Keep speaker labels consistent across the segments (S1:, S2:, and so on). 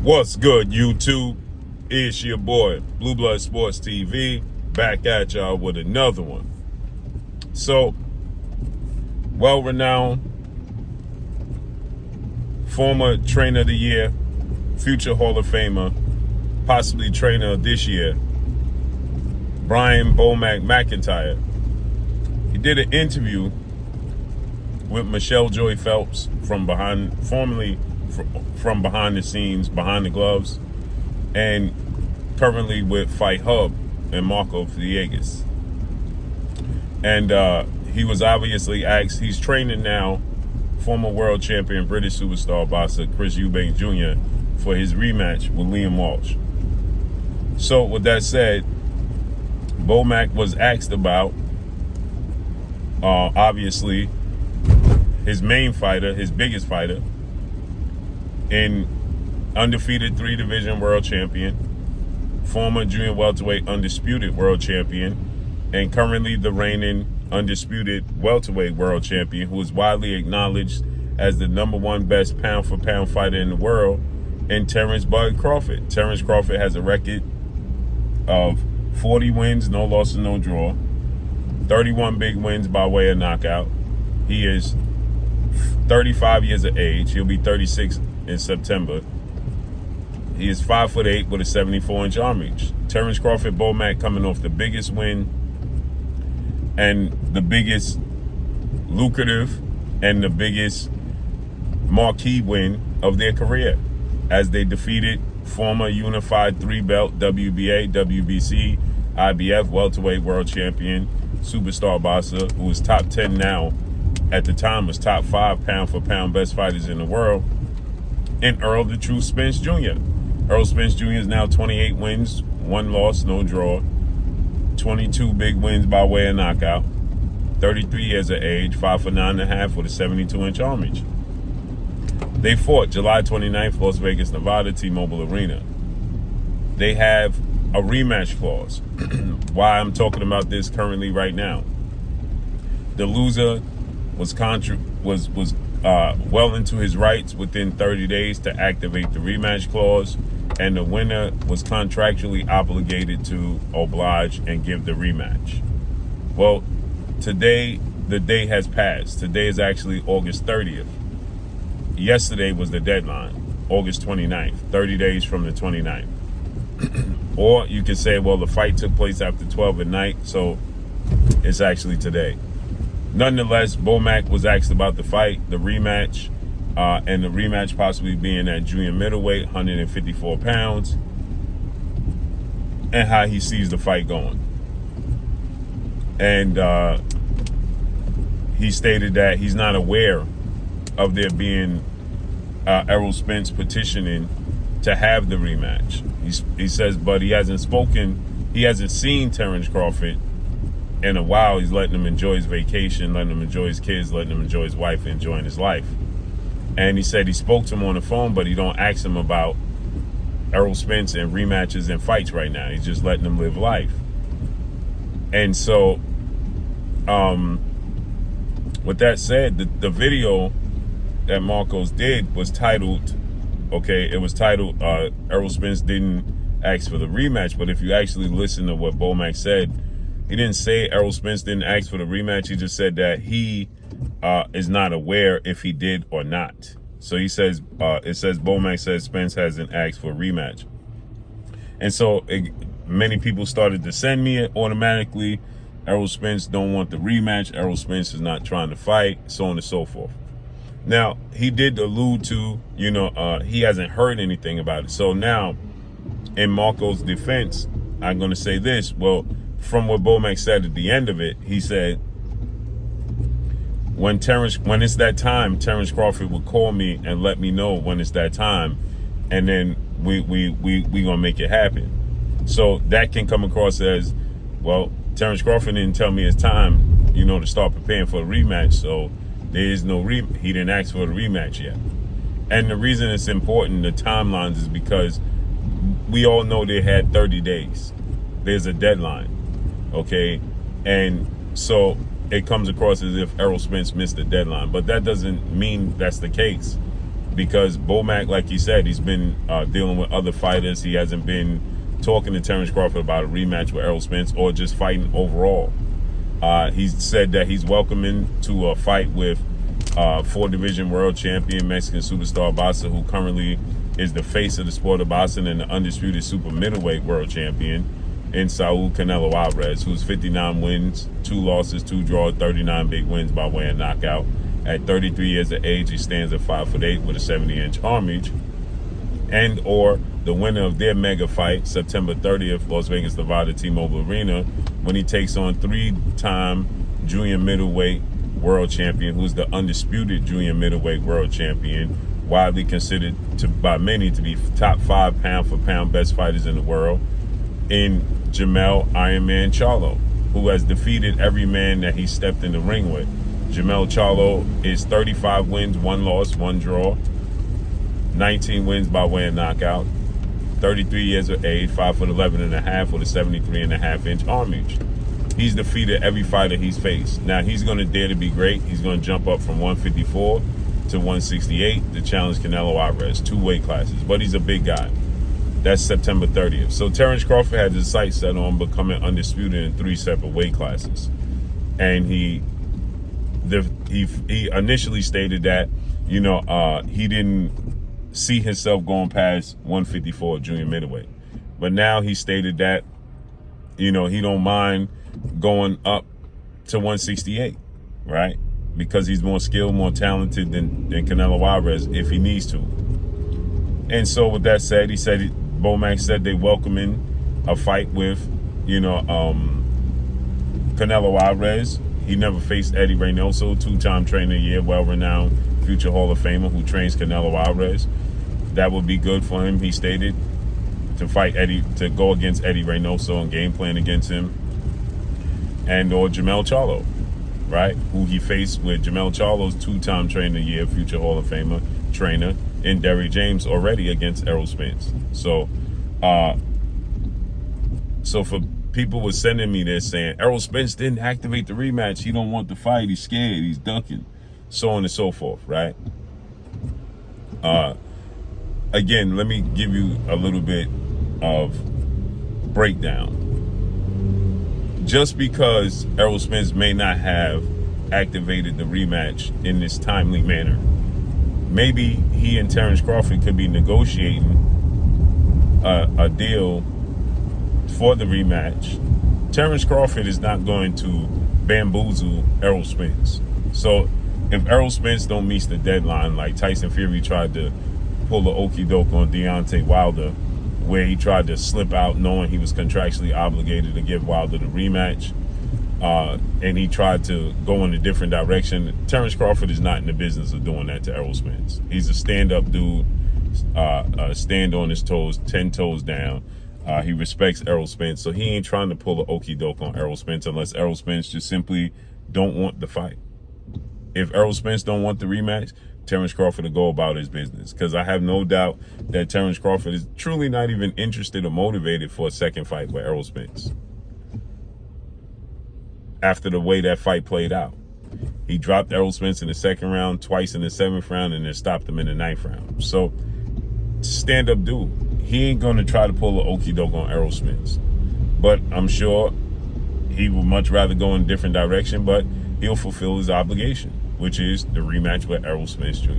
S1: What's good, YouTube? It's your boy, Blue Blood Sports TV, back at y'all with another one. So, well-renowned former trainer of the year, future Hall of Famer, possibly trainer of this year, Brian Bomac McIntyre. He did an interview with Michelle Joy Phelps formerly from behind the scenes, behind the gloves, and currently with Fight Hub and Marco Villegas. And he was obviously asked, he's training now former world champion British superstar boxer Chris Eubanks Jr. for his rematch with Liam Walsh. So with that said, Bomac was asked about, obviously, his main fighter, his biggest fighter, in undefeated 3-division world champion, former junior welterweight undisputed world champion, and currently the reigning undisputed welterweight world champion, who is widely acknowledged as the #1 best pound-for-pound fighter in the world, and Terence "Bud" Crawford. Terence Crawford has a record of 40 wins, no losses, no draw, 31 big wins by way of knockout. He is 35 years of age. He'll be 36 in September. He is 5'8" with a 74-inch arm reach. Terence Crawford Bomac coming off the biggest win and the biggest lucrative and the biggest marquee win of their career, as they defeated former unified 3-belt WBA, WBC, IBF welterweight world champion, superstar boxer, who is top 10 now, at the time was top 5 pound-for-pound best fighters in the world, and Errol the True Spence Jr. Errol Spence Jr. is now 28 wins, 1 loss, no draw, 22 big wins by way of knockout, 33 years of age, 5'9.5" with a 72-inch arm reach. They fought July 29th, Las Vegas, Nevada, T-Mobile Arena. They have a rematch clause. Why I'm talking about this currently right now. The loser was well into his rights within 30 days to activate the rematch clause, and the winner was contractually obligated to oblige and give the rematch. Well, today, the day has passed. Today is actually August 30th. Yesterday was the deadline, August 29th, 30 days from the 29th. Or you could say, well, the fight took place after 12 at night, so it's actually today. Nonetheless, Bomac was asked about the fight, the rematch, and the rematch possibly being at junior middleweight, 154 pounds, and how he sees the fight going. And he stated that he's not aware of there being Errol Spence petitioning to have the rematch. He says, but he hasn't seen Terence Crawford in a while. He's letting him enjoy his vacation, letting him enjoy his kids, letting him enjoy his wife, enjoying his life. And he said he spoke to him on the phone, but he don't ask him about Errol Spence and rematches and fights right now. He's just letting him live life. And so, with that said, the video that Marcos did was titled, Errol Spence didn't ask for the rematch. But if you actually listen to what Bomac said, he didn't say Errol Spence didn't ask for the rematch. He just said that he is not aware if he did or not. So he says, Bomac says Spence hasn't asked for a rematch. And so many people started to send me it automatically. Errol Spence don't want the rematch. Errol Spence is not trying to fight, so on and so forth. Now, he did allude to, he hasn't heard anything about it. So now, in Marco's defense, I'm going to say this. Well, from what Bomac said at the end of it, he said, when it's that time, Terence Crawford would call me and let me know when it's that time, and then we gonna make it happen. So that can come across as, well, Terence Crawford didn't tell me it's time, to start preparing for a rematch. So there is no he didn't ask for a rematch yet. And the reason it's important, the timelines, is because we all know they had 30 days. There's a deadline, okay? And so it comes across as if Errol Spence missed the deadline, but that doesn't mean that's the case. because Bomac, like he said, he's been dealing with other fighters. He hasn't been talking to Terence Crawford about a rematch with Errol Spence or just fighting overall. He's said that he's welcoming to a fight with 4-division world champion, Mexican superstar boxer who currently is the face of the sport of boxing and the undisputed super middleweight world champion in Saul Canelo Alvarez, who's 59 wins, 2 losses, 2 draws, 39 big wins by way of knockout. At 33 years of age, he stands at 5'8" with a 70-inch arm reach. And or the winner of their mega fight, September 30th, Las Vegas, Nevada, T-Mobile Arena, when he takes on 3-time junior middleweight world champion, who's the undisputed junior middleweight world champion, widely considered by many to be top 5 pound-for-pound best fighters in the world, in Jermell Iron Man Charlo, who has defeated every man that he stepped in the ring with. Jermell Charlo is 35 wins, 1 loss, 1 draw, 19 wins by way of knockout, 33 years of age, 5'11.5" with a 73.5-inch arm reach. He's defeated every fighter he's faced. Now he's going to dare to be great. He's going to jump up from 154 to 168 to challenge Canelo Alvarez, 2 weight classes. But he's a big guy. That's September 30th. So Terence Crawford had his sights set on becoming undisputed in 3 separate weight classes. And he initially stated that, he didn't see himself going past 154 junior middleweight. But now he stated that, he don't mind going up to 168, right? Because he's more skilled, more talented than Canelo Alvarez if he needs to. And so with that said, Bomac said they welcoming a fight with, Canelo Alvarez. He never faced Eddie Reynoso, 2-time trainer of the year, well-renowned future Hall of Famer who trains Canelo Alvarez. That would be good for him, he stated, to go against Eddie Reynoso and game plan against him. And or Jermell Charlo, right? Who he faced with Jermell Charlo's 2-time trainer of the year, future Hall of Famer trainer, in Derrick James already against Errol Spence. So for people were sending me this saying Errol Spence didn't activate the rematch, he don't want the fight, he's scared, he's ducking, so on and so forth, right? Again, let me give you a little bit of breakdown. Just because Errol Spence may not have activated the rematch in this timely manner, maybe he and Terence Crawford could be negotiating a deal for the rematch. Terence Crawford is not going to bamboozle Errol Spence. So if Errol Spence don't meet the deadline, like Tyson Fury tried to pull the okie doke on Deontay Wilder, where he tried to slip out knowing he was contractually obligated to give Wilder the rematch, and he tried to go in a different direction. Terence Crawford is not in the business of doing that to Errol Spence. He's a stand-up dude, stand on his toes, 10 toes down. He respects Errol Spence, so he ain't trying to pull an okie doke on Errol Spence unless Errol Spence just simply don't want the fight. If Errol Spence don't want the rematch, Terence Crawford to go about his business, because I have no doubt that Terence Crawford is truly not even interested or motivated for a second fight with Errol Spence. After the way that fight played out, he dropped Errol Spence in the 2nd round, twice in the 7th round, and then stopped him in the 9th round. So, stand-up dude. He ain't going to try to pull an okie doke on Errol Spence. But I'm sure he would much rather go in a different direction, but he'll fulfill his obligation, which is the rematch with Errol Spence Jr.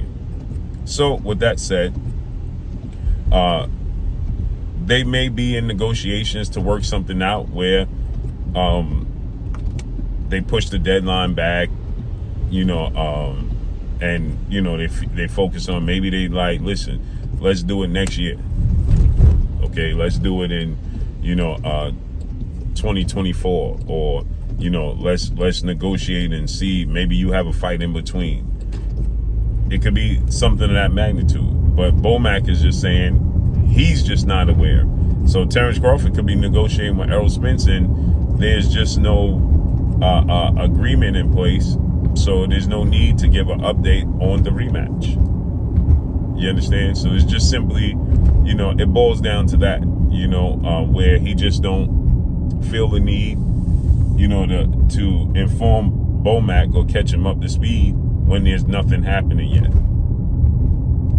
S1: So, with that said, they may be in negotiations to work something out where they push the deadline back, and, they focus on, maybe they like, listen, let's do it next year. Okay, let's do it in, 2024, or, let's negotiate and see, maybe you have a fight in between. It could be something of that magnitude. But Bomac is just saying he's just not aware. So Terence Crawford could be negotiating with Errol Spence, and there's just no agreement in place. So there's no need to give an update on the rematch. You understand? So it's just simply, it boils down to that, where he just don't feel the need, to inform Bomac or catch him up to speed when there's nothing happening yet.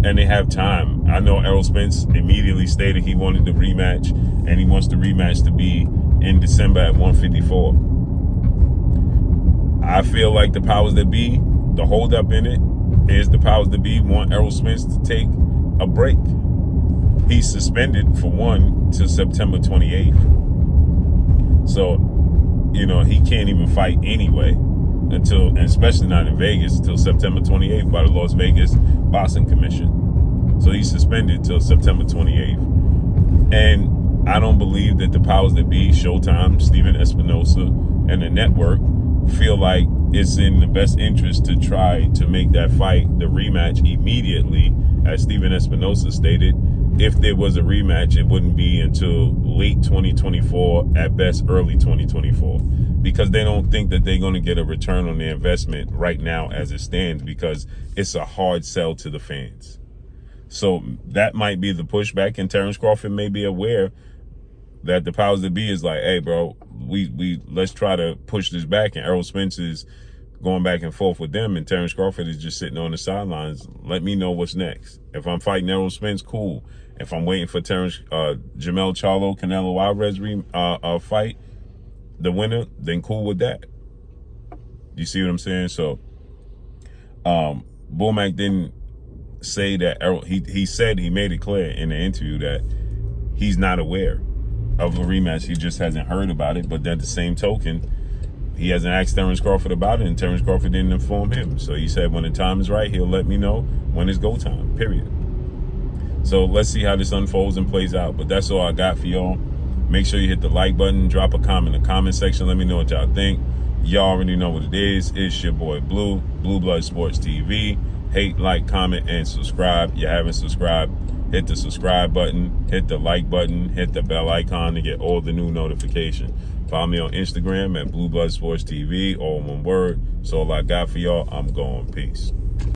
S1: and they have time. I know Errol Spence immediately stated he wanted the rematch, and he wants the rematch to be in December at 154. I feel like the powers that be, the holdup in it is the powers that be want Errol Spence to take a break. He's suspended for one till September 28th. So, he can't even fight anyway until, and especially not in Vegas, until September 28th by the Las Vegas Boxing Commission. So he's suspended till September 28th. And I don't believe that the powers that be, Showtime, Steven Espinosa, and the network feel like it's in the best interest to try to make that fight, the rematch, immediately. As Steven Espinosa stated, if there was a rematch, it wouldn't be until late 2024, at best early 2024, because they don't think that they're going to get a return on their investment right now as it stands, because it's a hard sell to the fans. So that might be the pushback, and Terence Crawford may be aware that the powers that be is like, hey, bro, we let's try to push this back, and Errol Spence is going back and forth with them, and Terence Crawford is just sitting on the sidelines. Let me know what's next. If I'm fighting Errol Spence, cool. If I'm waiting for Jamel Charlo, Canelo Alvarez fight, the winner, then cool with that. You see what I'm saying? So, Bullmack didn't say that Errol. He said, he made it clear in the interview that he's not aware of a rematch. He just hasn't heard about it. But at the same token, he hasn't asked Terence Crawford about it, and Terence Crawford didn't inform him. So he said when the time is right, he'll let me know when it's go time, period. So let's see how this unfolds and plays out. But that's all I got for y'all. Make sure you hit the like button, drop a comment in the comment section. Let me know what y'all think. Y'all already know what it is. It's your boy Blue, Blue Blood Sports TV. Hate, like, comment, and subscribe. You haven't subscribed, hit the subscribe button, hit the like button, hit the bell icon to get all the new notifications. Follow me on Instagram at Blue Blood Sports TV, all one word. So all I got for y'all. I'm going. Peace.